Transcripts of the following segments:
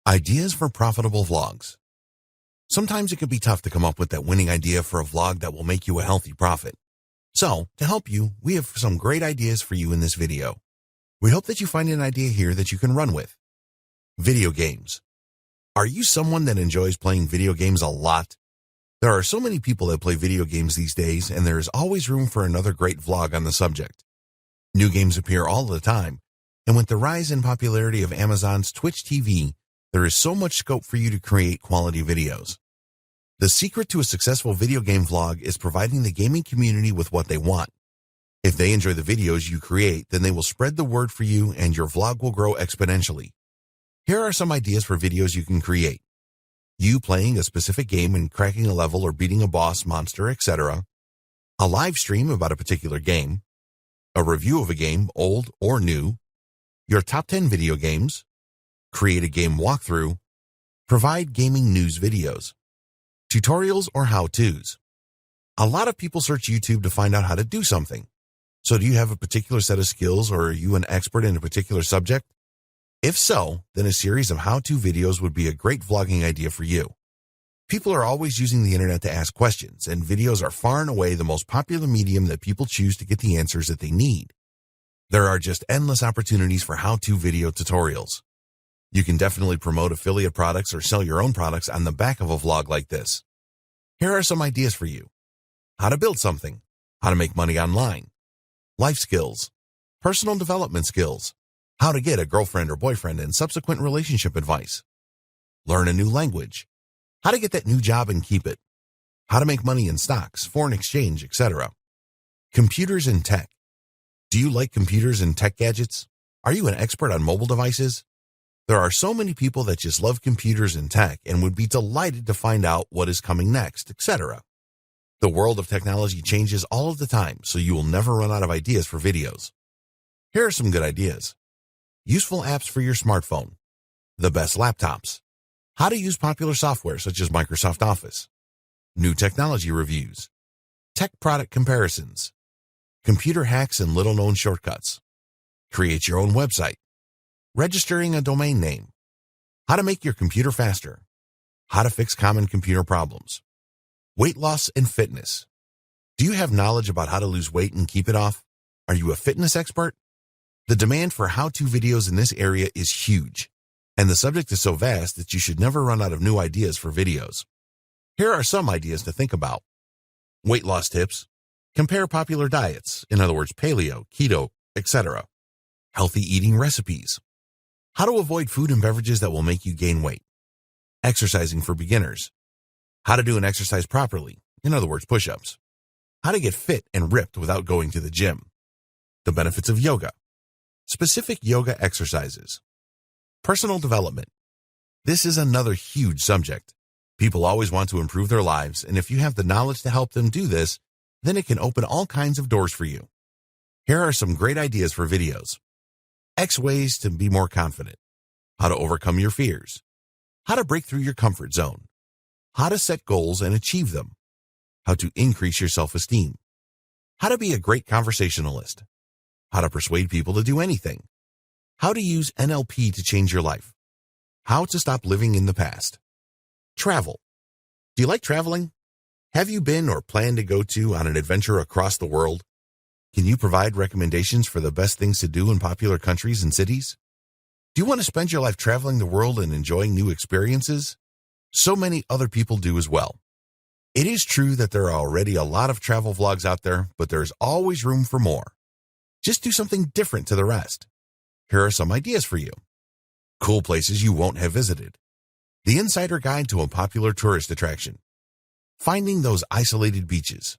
Ideas for profitable vlogs. Sometimes it can be tough to come up with that winning idea for a vlog that will make you a healthy profit. So, to help you, we have some great ideas for you in this video. We hope that you find an idea here that you can run with. Video games. Are you someone that enjoys playing video games a lot? There are so many people that play video games these days, and there is always room for another great vlog on the subject. New games appear all the time, and with the rise in popularity of Amazon's Twitch TV, there is so much scope for you to create quality videos. The secret to a successful video game vlog is providing the gaming community with what they want. If they enjoy the videos you create, then they will spread the word for you and your vlog will grow exponentially. Here are some ideas for videos you can create. You playing a specific game and cracking a level or beating a boss, monster, etc. A live stream about a particular game. A review of a game, old or new. Your top 10 video games. Create a game walkthrough. Provide gaming news videos. Tutorials or how-tos. A lot of people search YouTube to find out how to do something. So do you have a particular set of skills, or are you an expert in a particular subject? If so, then a series of how-to videos would be a great vlogging idea for you. People are always using the internet to ask questions, and videos are far and away the most popular medium that people choose to get the answers that they need. There are just endless opportunities for how-to video tutorials. You can definitely promote affiliate products or sell your own products on the back of a vlog like this. Here are some ideas for you. How to build something. How to make money online. Life skills. Personal development skills. How to get a girlfriend or boyfriend and subsequent relationship advice. Learn a new language. How to get that new job and keep it. How to make money in stocks, foreign exchange, etc. Computers and tech. Do you like computers and tech gadgets? Are you an expert on mobile devices? There are so many people that just love computers and tech and would be delighted to find out what is coming next, etc. The world of technology changes all of the time, so you will never run out of ideas for videos. Here are some good ideas. Useful apps for your smartphone. The best laptops. How to use popular software such as Microsoft Office. New technology reviews. Tech product comparisons. Computer hacks and little-known shortcuts. Create your own website. Registering a domain name. How to make your computer faster. How to fix common computer problems. Weight loss and fitness. Do you have knowledge about how to lose weight and keep it off? Are you a fitness expert? The demand for how-to videos in this area is huge, and the subject is so vast that you should never run out of new ideas for videos. Here are some ideas to think about. Weight loss tips. Compare popular diets, in other words, paleo, keto, etc. Healthy eating recipes. How to avoid food and beverages that will make you gain weight. Exercising for beginners. How to do an exercise properly, in other words, push-ups. How to get fit and ripped without going to the gym. The benefits of yoga. Specific yoga exercises. Personal development. This is another huge subject. People always want to improve their lives, and if you have the knowledge to help them do this, then it can open all kinds of doors for you. Here are some great ideas for videos. X ways to be more confident. How to overcome your fears. How to break through your comfort zone. How to set goals and achieve them. How to increase your self-esteem. How to be a great conversationalist. How to persuade people to do anything. How to use NLP to change your life. How to stop living in the past. Travel. Do you like traveling? Have you been or plan to go on an adventure across the world? Can you provide recommendations for the best things to do in popular countries and cities? Do you want to spend your life traveling the world and enjoying new experiences? So many other people do as well. It is true that there are already a lot of travel vlogs out there, but there's always room for more. Just do something different to the rest. Here are some ideas for you. Cool places you won't have visited. The Insider Guide to a popular tourist attraction. Finding those isolated beaches.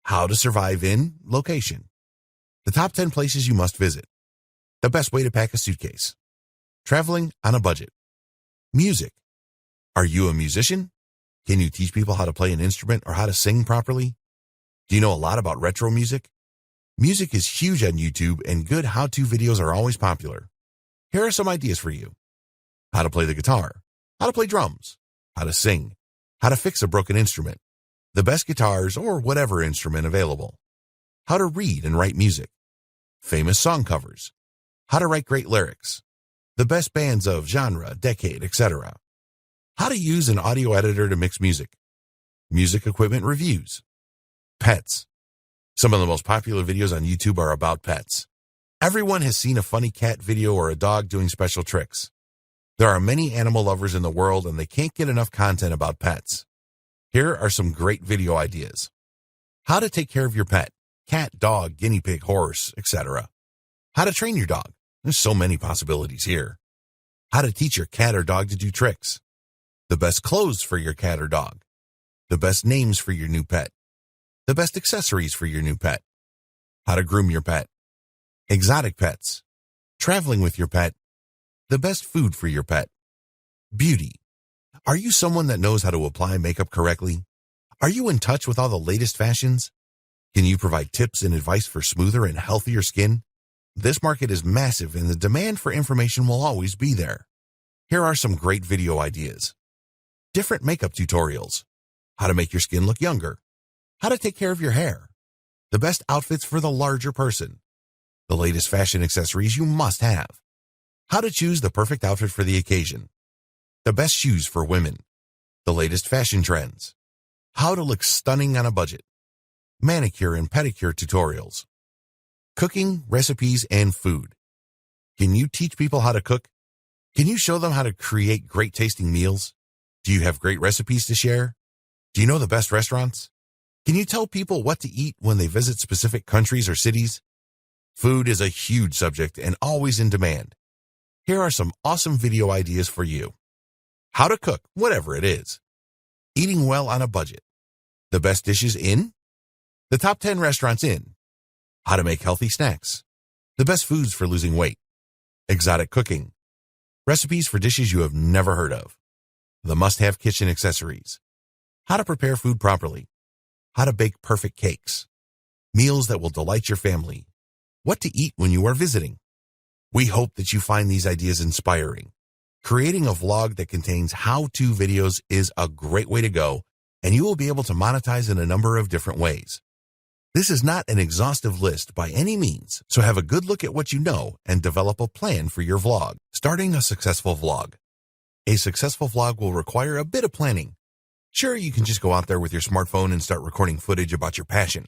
How to survive in location. The top 10 places you must visit. The best way to pack a suitcase. Traveling on a budget. Music. Are you a musician? Can you teach people how to play an instrument or how to sing properly? Do you know a lot about retro music? Music is huge on YouTube, and good how-to videos are always popular. Here are some ideas for you. How to play the guitar. How to play drums. How to sing. How to fix a broken instrument. The best guitars or whatever instrument available. How to read and write music. Famous song covers. How to write great lyrics. the best bands of genre, decade, etc. How to use an audio editor to mix music, music equipment reviews, pets. Some of the most popular videos on YouTube are about pets. Everyone has seen a funny cat video or a dog doing special tricks. There are many animal lovers in the world and they can't get enough content about pets. Here are some great video ideas. How to take care of your pet, cat, dog, guinea pig, horse, etc. How to train your dog. There's so many possibilities here. How to teach your cat or dog to do tricks. The best clothes for your cat or dog. The best names for your new pet. The best accessories for your new pet. How to groom your pet. Exotic pets. Traveling with your pet. The best food for your pet. Beauty. Are you someone that knows how to apply makeup correctly? Are you in touch with all the latest fashions? Can you provide tips and advice for smoother and healthier skin? This market is massive and the demand for information will always be there. Here are some great video ideas. Different makeup tutorials. How to make your skin look younger. How to take care of your hair. The best outfits for the larger person. The latest fashion accessories you must have. How to choose the perfect outfit for the occasion. The best shoes for women. The latest fashion trends. How to look stunning on a budget. Manicure and pedicure tutorials. Cooking, recipes, and food. Can you teach people how to cook? Can you show them how to create great tasting meals? Do you have great recipes to share? Do you know the best restaurants? Can you tell people what to eat when they visit specific countries or cities? Food is a huge subject and always in demand. Here are some awesome video ideas for you. How to cook, whatever it is. Eating well on a budget. The best dishes in? The top 10 restaurants in. How to make healthy snacks. The best foods for losing weight. Exotic cooking. Recipes for dishes you have never heard of. The must-have kitchen accessories. How to prepare food properly. How to bake perfect cakes. Meals that will delight your family. What to eat when you are visiting. We hope that you find these ideas inspiring. Creating a vlog that contains how-to videos is a great way to go, and you will be able to monetize in a number of different ways. This is not an exhaustive list by any means, so have a good look at what you know and develop a plan for your vlog. Starting a successful vlog. A successful vlog will require a bit of planning. Sure, you can just go out there with your smartphone and start recording footage about your passion.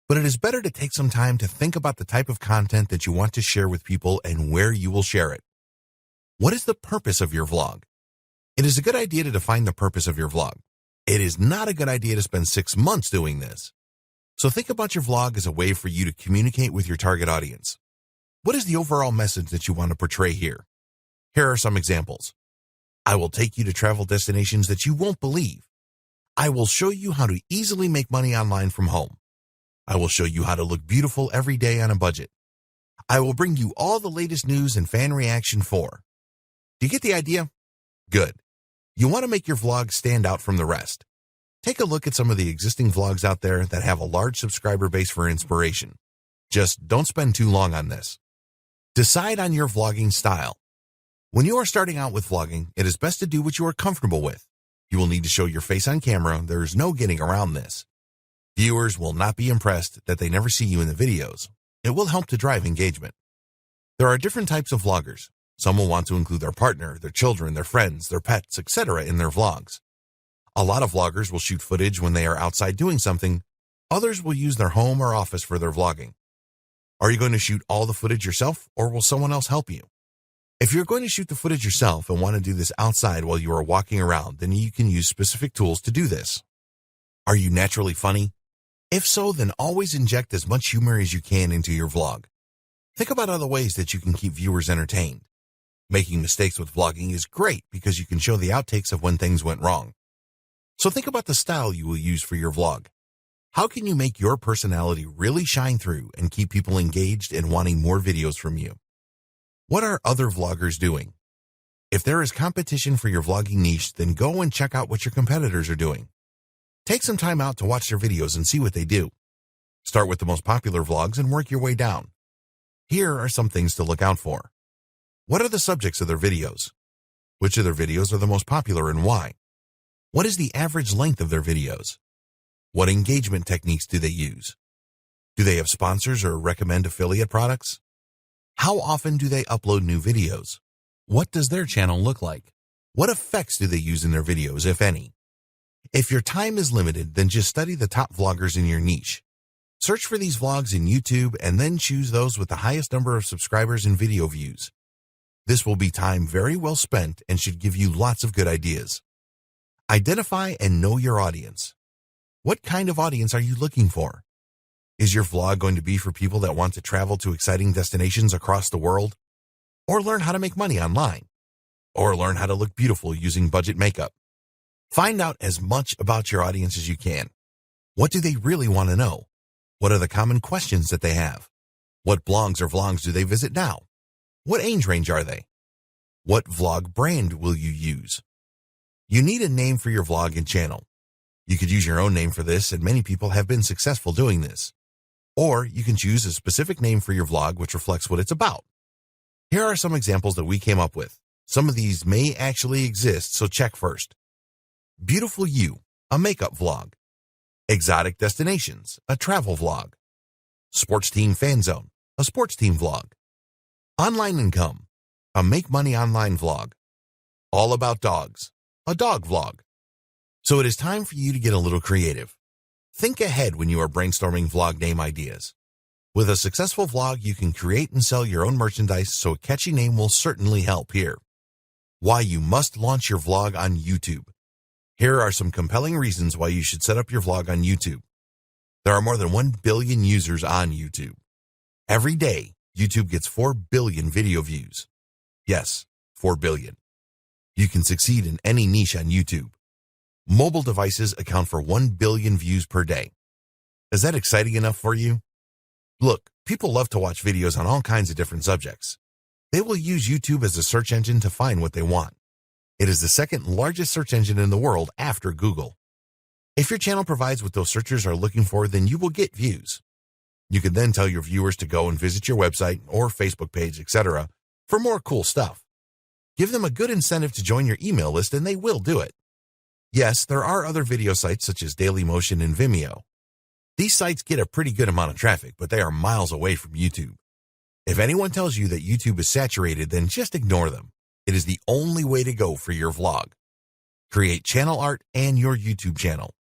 But it is better to take some time to think about the type of content that you want to share with people and where you will share it. What is the purpose of your vlog? It is a good idea to define the purpose of your vlog. It is not a good idea to spend 6 months doing this. So think about your vlog as a way for you to communicate with your target audience. What is the overall message that you want to portray here? Here are some examples. I will take you to travel destinations that you won't believe. I will show you how to easily make money online from home. I will show you how to look beautiful every day on a budget. I will bring you all the latest news and fan reaction for. Do you get the idea? Good. You want to make your vlog stand out from the rest. Take a look at some of the existing vlogs out there that have a large subscriber base for inspiration. Just don't spend too long on this. Decide on your vlogging style. When you are starting out with vlogging, it is best to do what you are comfortable with. You will need to show your face on camera. There is no getting around this. Viewers will not be impressed that they never see you in the videos. It will help to drive engagement. There are different types of vloggers. Some will want to include their partner, their children, their friends, their pets, etc. in their vlogs. A lot of vloggers will shoot footage when they are outside doing something. Others will use their home or office for their vlogging. Are you going to shoot all the footage yourself, or will someone else help you? If you're going to shoot the footage yourself and want to do this outside while you are walking around, then you can use specific tools to do this. Are you naturally funny? If so, then always inject as much humor as you can into your vlog. Think about other ways that you can keep viewers entertained. Making mistakes with vlogging is great because you can show the outtakes of when things went wrong. So think about the style you will use for your vlog. How can you make your personality really shine through and keep people engaged and wanting more videos from you? What are other vloggers doing? If there is competition for your vlogging niche, then go and check out what your competitors are doing. Take some time out to watch their videos and see what they do. Start with the most popular vlogs and work your way down. Here are some things to look out for. What are the subjects of their videos? Which of their videos are the most popular and why? What is the average length of their videos? What engagement techniques do they use? Do they have sponsors or recommend affiliate products? How often do they upload new videos? What does their channel look like? What effects do they use in their videos, if any? If your time is limited, then just study the top vloggers in your niche. Search for these vlogs in YouTube and then choose those with the highest number of subscribers and video views. This will be time very well spent and should give you lots of good ideas. Identify and know your audience. What kind of audience are you looking for? Is your vlog going to be for people that want to travel to exciting destinations across the world? Or learn how to make money online? Or learn how to look beautiful using budget makeup? Find out as much about your audience as you can. What do they really want to know? What are the common questions that they have? What blogs or vlogs do they visit now? What age range are they? What vlog brand will you use? You need a name for your vlog and channel. You could use your own name for this, and many people have been successful doing this. Or you can choose a specific name for your vlog which reflects what it's about. Here are some examples that we came up with. Some of these may actually exist, so check first. Beautiful You, a makeup vlog. Exotic Destinations, a travel vlog. Sports Team Fan Zone, a sports team vlog. Online Income, a make money online vlog. All About Dogs, a dog vlog. So it is time for you to get a little creative. Think ahead when you are brainstorming vlog name ideas. With a successful vlog, you can create and sell your own merchandise, so a catchy name will certainly help here. Why you must launch your vlog on YouTube. Here are some compelling reasons why you should set up your vlog on YouTube. There are more than 1 billion users on YouTube. Every day, YouTube gets 4 billion video views. Yes, 4 billion. You can succeed in any niche on YouTube. Mobile devices account for 1 billion views per day. Is that exciting enough for you? Look, people love to watch videos on all kinds of different subjects. They will use YouTube as a search engine to find what they want. It is the second largest search engine in the world after Google. If your channel provides what those searchers are looking for, then you will get views. You can then tell your viewers to go and visit your website or Facebook page, etc., for more cool stuff. Give them a good incentive to join your email list and they will do it. Yes, there are other video sites such as Dailymotion and Vimeo. These sites get a pretty good amount of traffic, but they are miles away from YouTube. If anyone tells you that YouTube is saturated, then just ignore them. It is the only way to go for your vlog. Create channel art and your YouTube channel.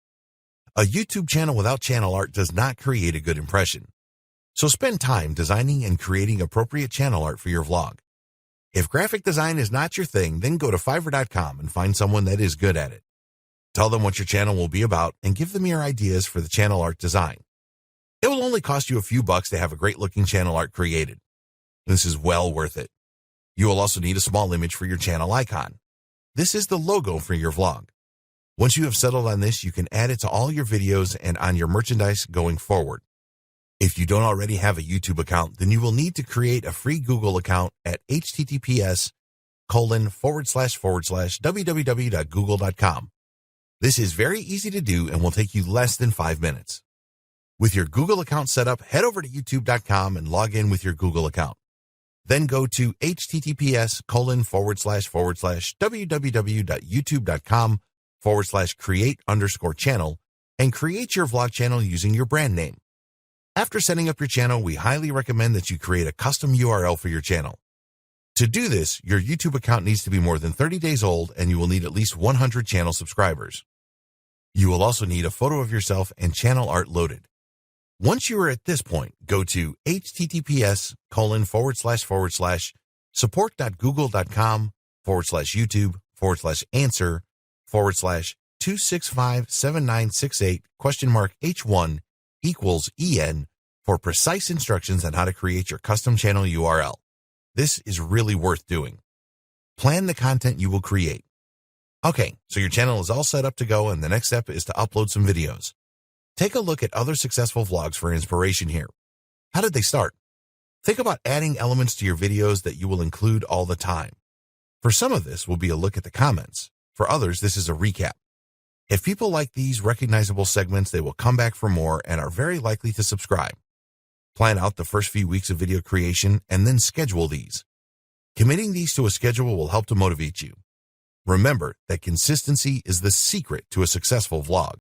A YouTube channel without channel art does not create a good impression. So spend time designing and creating appropriate channel art for your vlog. If graphic design is not your thing, then go to Fiverr.com and find someone that is good at it. Tell them what your channel will be about and give them your ideas for the channel art design. It will only cost you a few bucks to have a great looking channel art created. This is well worth it. You will also need a small image for your channel icon. This is the logo for your vlog. Once you have settled on this, you can add it to all your videos and on your merchandise going forward. If you don't already have a YouTube account, then you will need to create a free Google account at https://www.google.com. This is very easy to do and will take you less than 5 minutes. With your Google account set up, head over to youtube.com and log in with your Google account. Then go to https://www.youtube.com/create_channel and create your vlog channel using your brand name. After setting up your channel, we highly recommend that you create a custom URL for your channel. To do this, your YouTube account needs to be more than 30 days old and you will need at least 100 channel subscribers. You will also need a photo of yourself and channel art loaded. Once you are at this point, go to https://support.google.com/answer/2657968?H1 for precise instructions on how to create your custom channel URL. This is really worth doing. Plan the content you will create. Okay, so your channel is all set up to go, and the next step is to upload some videos. Take a look at other successful vlogs for inspiration here. How did they start? Think about adding elements to your videos that you will include all the time. For some of this will be a look at the comments. For others, this is a recap. If people like these recognizable segments, they will come back for more and are very likely to subscribe. Plan out the first few weeks of video creation and then schedule these. Committing these to a schedule will help to motivate you. Remember that consistency is the secret to a successful vlog.